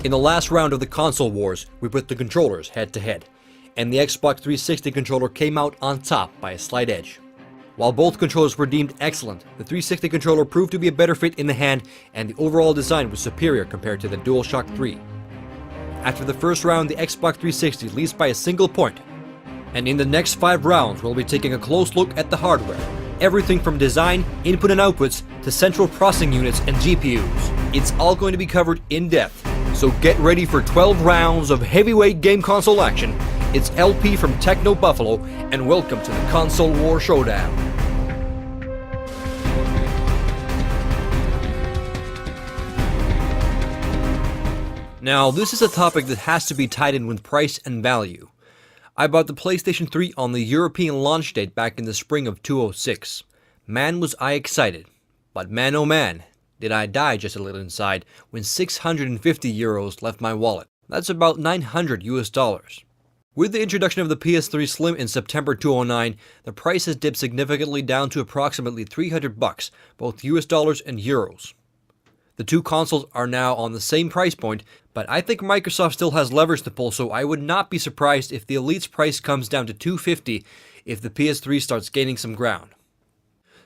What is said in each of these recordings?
In the last round of the console wars, we put the controllers head to head, and the Xbox 360 controller came out on top by a slight edge. While both controllers were deemed excellent, the 360 controller proved to be a better fit in the hand, and the overall design was superior compared to the DualShock 3. After the first round, the Xbox 360 leads by a single point, and in the next 5 rounds we'll be taking a close look at the hardware. Everything from design, input and outputs, to central processing units and GPUs. It's all going to be covered in depth, so get ready for 12 rounds of heavyweight game console action. It's LP from Techno Buffalo, and welcome to the Console War Showdown. Now, this is a topic that has to be tied in with price and value. I bought the PlayStation 3 on the European launch date back in the spring of 2006. Man was I excited, but man oh man, did I die just a little inside when 650 euros left my wallet. That's about $900 US. With the introduction of the PS3 Slim in September 2009, the price has dipped significantly down to approximately $300, both US dollars and euros. The two consoles are now on the same price point, but I think Microsoft still has levers to pull, so I would not be surprised if the Elite's price comes down to $250 if the PS3 starts gaining some ground.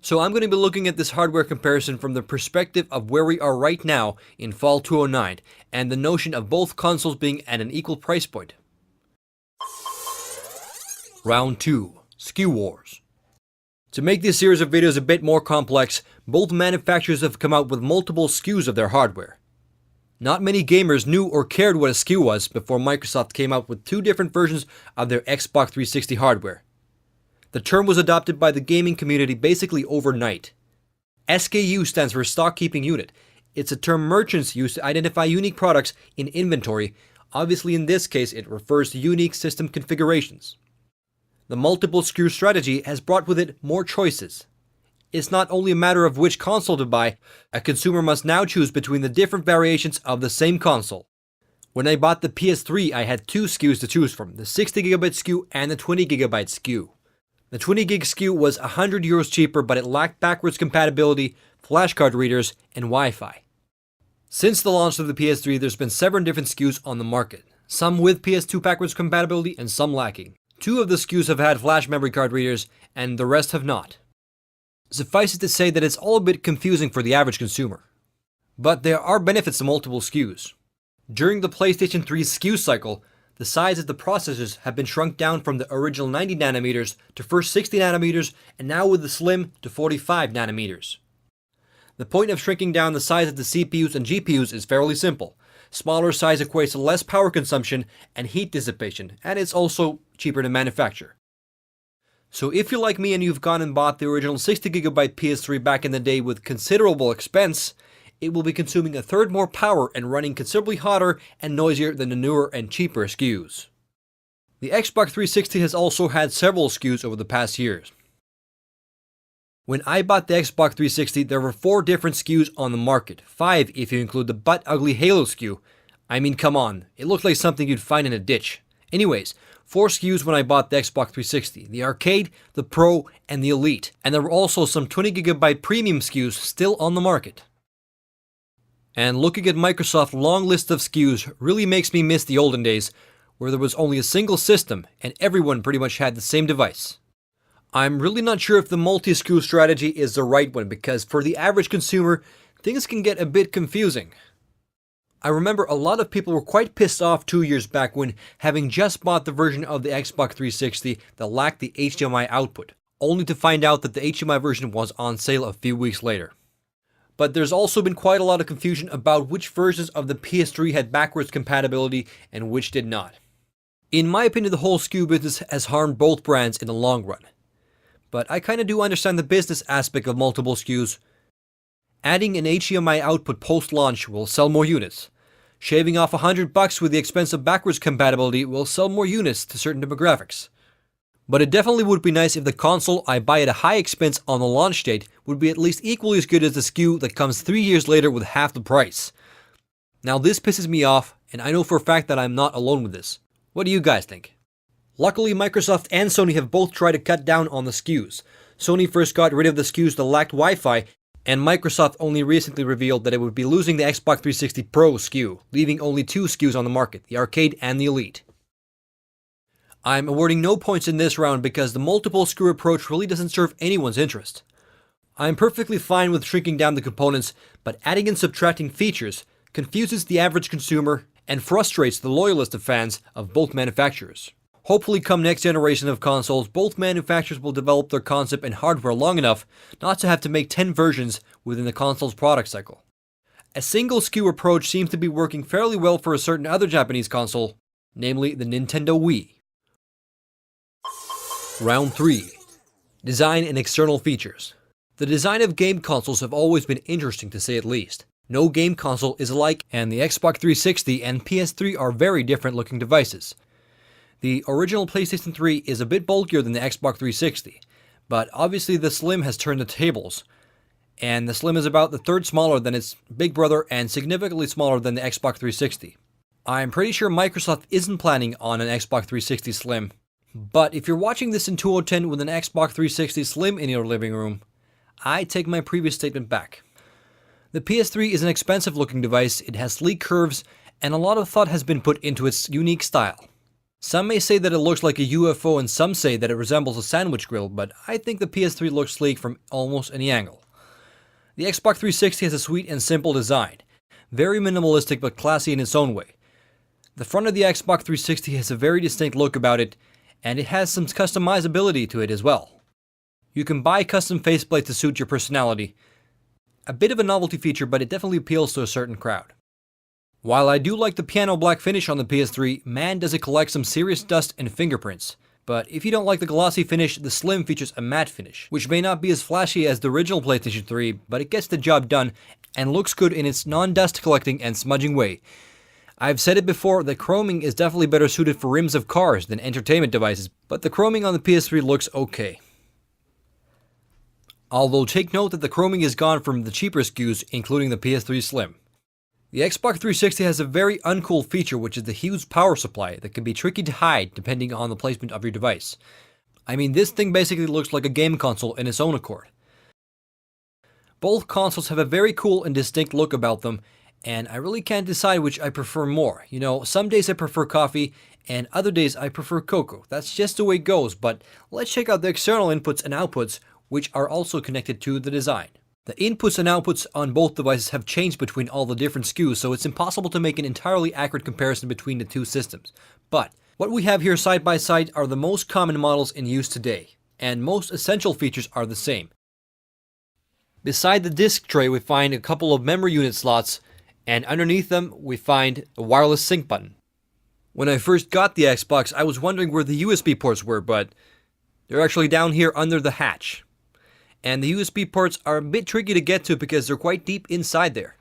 So I'm going to be looking at this hardware comparison from the perspective of where we are right now in fall 2009, and the notion of both consoles being at an equal price point. Round 2. SKU Wars. To make this series of videos a bit more complex, both manufacturers have come out with multiple SKUs of their hardware. Not many gamers knew or cared what a SKU was before Microsoft came out with 2 different versions of their Xbox 360 hardware. The term was adopted by the gaming community basically overnight. SKU stands for Stock Keeping Unit. It's a term merchants use to identify unique products in inventory. Obviously, in this case, it refers to unique system configurations. The multiple SKU strategy has brought with it more choices. It's not only a matter of which console to buy, a consumer must now choose between the different variations of the same console. When I bought the PS3, I had 2 SKUs to choose from, the 60GB SKU and the 20GB SKU. The 20GB SKU was €100 cheaper, but it lacked backwards compatibility, flashcard readers, and Wi-Fi. Since the launch of the PS3, there's been 7 different SKUs on the market, some with PS2 backwards compatibility and some lacking. 2 of the SKUs have had flash memory card readers, and the rest have not. Suffice it to say that it's all a bit confusing for the average consumer. But there are benefits to multiple SKUs. During the PlayStation 3 SKU cycle, the size of the processors have been shrunk down from the original 90nm to first 60nm, and now with the Slim to 45nm. The point of shrinking down the size of the CPUs and GPUs is fairly simple. Smaller size equates to less power consumption and heat dissipation, and it's also cheaper to manufacture. So if you're like me and you've gone and bought the original 60GB PS3 back in the day with considerable expense, it will be consuming a third more power and running considerably hotter and noisier than the newer and cheaper SKUs. The Xbox 360 has also had several SKUs over the past years. When I bought the Xbox 360, there were 4 different SKUs on the market, 5 if you include the butt-ugly Halo SKU. I mean, come on, it looked like something you'd find in a ditch. Anyways, 4 SKUs when I bought the Xbox 360, the Arcade, the Pro, and the Elite, and there were also some 20GB premium SKUs still on the market. And looking at Microsoft's long list of SKUs really makes me miss the olden days, where there was only a single system and everyone pretty much had the same device. I'm really not sure if the multi-SKU strategy is the right one, because for the average consumer, things can get a bit confusing. I remember a lot of people were quite pissed off 2 years back when, having just bought the version of the Xbox 360 that lacked the HDMI output, only to find out that the HDMI version was on sale a few weeks later. But there's also been quite a lot of confusion about which versions of the PS3 had backwards compatibility and which did not. In my opinion, the whole SKU business has harmed both brands in the long run. But I kinda do understand the business aspect of multiple SKUs. Adding an HDMI output post-launch will sell more units. Shaving off $100 with the expense of backwards compatibility will sell more units to certain demographics. But it definitely would be nice if the console I buy at a high expense on the launch date would be at least equally as good as the SKU that comes 3 years later with half the price. Now this pisses me off, and I know for a fact that I'm not alone with this. What do you guys think? Luckily, Microsoft and Sony have both tried to cut down on the SKUs. Sony first got rid of the SKUs that lacked Wi-Fi, And Microsoft only recently revealed that it would be losing the Xbox 360 Pro SKU, leaving only two SKUs on the market, the Arcade and the Elite. I'm awarding no points in this round because the multiple SKU approach really doesn't serve anyone's interest. I'm perfectly fine with shrinking down the components, but adding and subtracting features confuses the average consumer and frustrates the loyalist of fans of both manufacturers. Hopefully come next generation of consoles, both manufacturers will develop their concept and hardware long enough not to have to make 10 versions within the console's product cycle. A single SKU approach seems to be working fairly well for a certain other Japanese console, namely the Nintendo Wii. Round 3. Design and external features. The design of game consoles have always been interesting to say at least. No game console is alike, and the Xbox 360 and PS3 are very different looking devices. The original PlayStation 3 is a bit bulkier than the Xbox 360, but obviously the Slim has turned the tables, and the Slim is about the third smaller than its big brother and significantly smaller than the Xbox 360. I'm pretty sure Microsoft isn't planning on an Xbox 360 Slim, but if you're watching this in 2010 with an Xbox 360 Slim in your living room, I take my previous statement back. The PS3 is an expensive looking device, it has sleek curves, and a lot of thought has been put into its unique style. Some may say that it looks like a UFO and some say that it resembles a sandwich grill, but I think the PS3 looks sleek from almost any angle. The Xbox 360 has a sweet and simple design, very minimalistic but classy in its own way. The front of the Xbox 360 has a very distinct look about it, and it has some customizability to it as well. You can buy custom faceplates to suit your personality. A bit of a novelty feature, but it definitely appeals to a certain crowd. While I do like the piano black finish on the PS3, man does it collect some serious dust and fingerprints. But if you don't like the glossy finish, the Slim features a matte finish, which may not be as flashy as the original PlayStation 3, but it gets the job done and looks good in its non-dust collecting and smudging way. I've said it before that chroming is definitely better suited for rims of cars than entertainment devices, but the chroming on the PS3 looks okay. Although take note that the chroming is gone from the cheaper SKUs, including the PS3 Slim. The Xbox 360 has a very uncool feature, which is the huge power supply that can be tricky to hide depending on the placement of your device. I mean, this thing basically looks like a game console in its own accord. Both consoles have a very cool and distinct look about them, and I really can't decide which I prefer more. You know, some days I prefer coffee, and other days I prefer cocoa. That's just the way it goes, but let's check out the external inputs and outputs, which are also connected to the design. The inputs and outputs on both devices have changed between all the different SKUs, so it's impossible to make an entirely accurate comparison between the two systems. But what we have here side by side are the most common models in use today, and most essential features are the same. Beside the disc tray we find a couple of memory unit slots, and underneath them we find a wireless sync button. When I first got the Xbox, I was wondering where the USB ports were, but they're actually down here under the hatch. And the USB ports are a bit tricky to get to because they're quite deep inside there.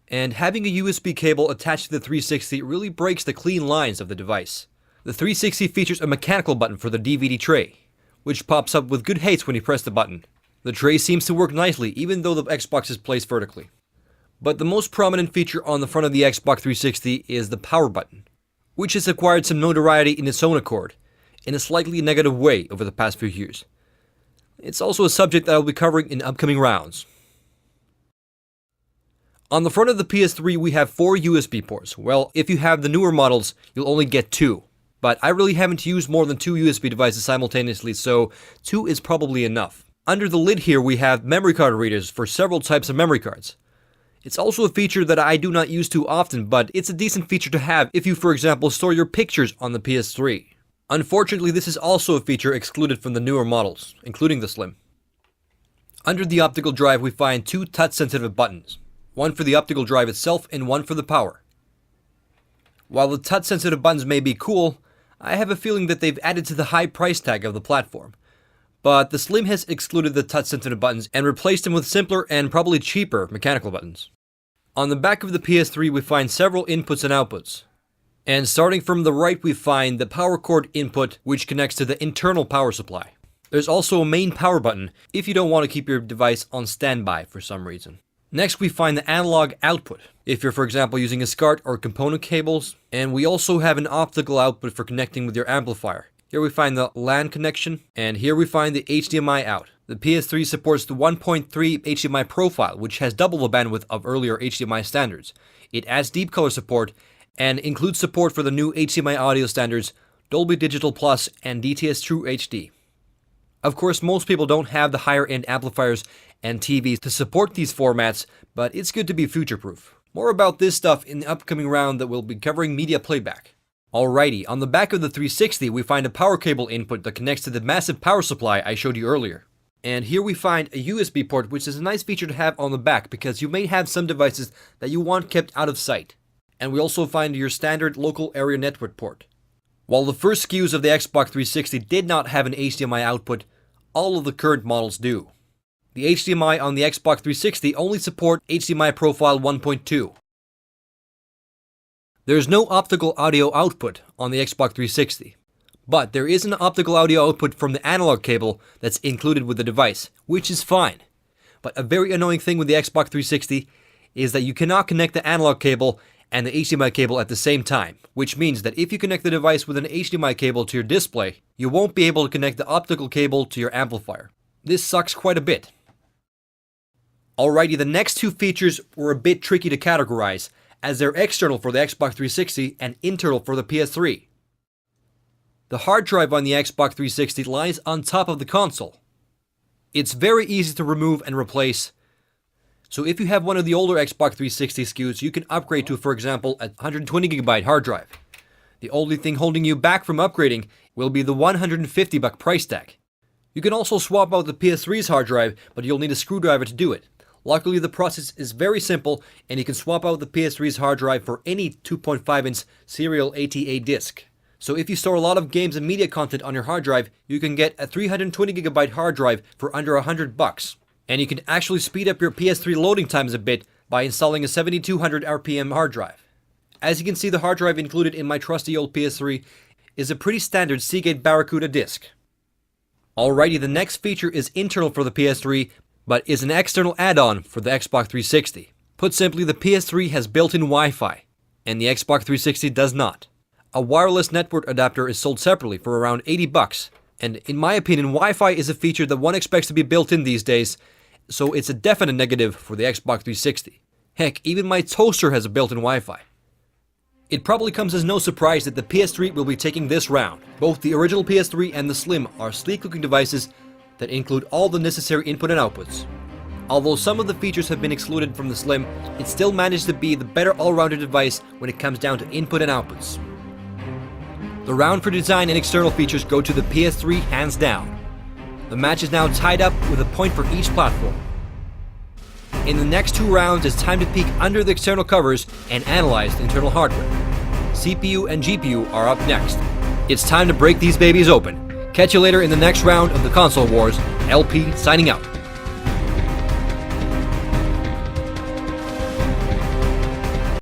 And having a USB cable attached to the 360 really breaks the clean lines of the device. The 360 features a mechanical button for the DVD tray, which pops up with good haste when you press the button. The tray seems to work nicely even though the Xbox is placed vertically. But the most prominent feature on the front of the Xbox 360 is the power button, which has acquired some notoriety in its own accord, in a slightly negative way over the past few years. It's also a subject that I'll be covering in upcoming rounds. On the front of the PS3 we have 4 USB ports. Well, if you have the newer models, you'll only get 2. But I really haven't used more than 2 USB devices simultaneously, so 2 is probably enough. Under the lid here we have memory card readers for several types of memory cards. It's also a feature that I do not use too often, but it's a decent feature to have if you, for example, store your pictures on the PS3. Unfortunately, this is also a feature excluded from the newer models, including the Slim. Under the optical drive we find 2 touch-sensitive buttons, one for the optical drive itself and one for the power. While the touch-sensitive buttons may be cool, I have a feeling that they've added to the high price tag of the platform. But the Slim has excluded the touch-sensitive buttons and replaced them with simpler and probably cheaper mechanical buttons. On the back of the PS3 we find several inputs and outputs. And starting from the right we find the power cord input, which connects to the internal power supply. There's also a main power button if you don't want to keep your device on standby for some reason. Next we find the analog output, if you're for example using a SCART or component cables, and we also have an optical output for connecting with your amplifier, Here we find the LAN connection, and here we find the HDMI out. The PS3 supports the 1.3 HDMI profile, which has double the bandwidth of earlier HDMI standards. It adds deep color support, and includes support for the new HDMI audio standards, Dolby Digital Plus and DTS True HD. Of course, most people don't have the higher end amplifiers and TVs to support these formats, but it's good to be future-proof. More about this stuff in the upcoming round that will be covering media playback. Alrighty, on the back of the 360 we find a power cable input that connects to the massive power supply I showed you earlier. And here we find a USB port, which is a nice feature to have on the back because you may have some devices that you want kept out of sight. And we also find your standard local area network port. While the first SKUs of the Xbox 360 did not have an HDMI output, all of the current models do. The HDMI on the Xbox 360 only support HDMI profile 1.2. There is no optical audio output on the Xbox 360, but there is an optical audio output from the analog cable that's included with the device, which is fine. But a very annoying thing with the Xbox 360 is that you cannot connect the analog cable and the HDMI cable at the same time, which means that if you connect the device with an HDMI cable to your display, you won't be able to connect the optical cable to your amplifier. This sucks quite a bit. Alrighty, the next two features were a bit tricky to categorize, as they're external for the Xbox 360 and internal for the PS3. The hard drive on the Xbox 360 lies on top of the console. It's very easy to remove and replace, so if you have one of the older Xbox 360 SKUs, you can upgrade to, for example, a 120GB hard drive. The only thing holding you back from upgrading will be the $150 price tag. You can also swap out the PS3's hard drive, but you'll need a screwdriver to do it. Luckily, the process is very simple, and you can swap out the PS3's hard drive for any 2.5-inch serial ATA disc. So if you store a lot of games and media content on your hard drive, you can get a 320GB hard drive for under $100. And you can actually speed up your PS3 loading times a bit by installing a 7200 RPM hard drive. As you can see, the hard drive included in my trusty old PS3 is a pretty standard Seagate Barracuda disc. Alrighty, the next feature is internal for the PS3, but is an external add-on for the Xbox 360. Put simply, the PS3 has built-in Wi-Fi, and the Xbox 360 does not. A wireless network adapter is sold separately for around $80, and in my opinion, Wi-Fi is a feature that one expects to be built in these days, so it's a definite negative for the Xbox 360. Heck, even my toaster has a built-in Wi-Fi. It probably comes as no surprise that the PS3 will be taking this round. Both the original PS3 and the Slim are sleek-looking devices that include all the necessary input and outputs. Although some of the features have been excluded from the Slim, it still managed to be the better all-rounded device when it comes down to input and outputs. The round for design and external features go to the PS3 hands down. The match is now tied up with a point for each platform. In the next two rounds, it's time to peek under the external covers and analyze the internal hardware. CPU and GPU are up next. It's time to break these babies open. Catch you later in the next round of the Console Wars. LP signing out.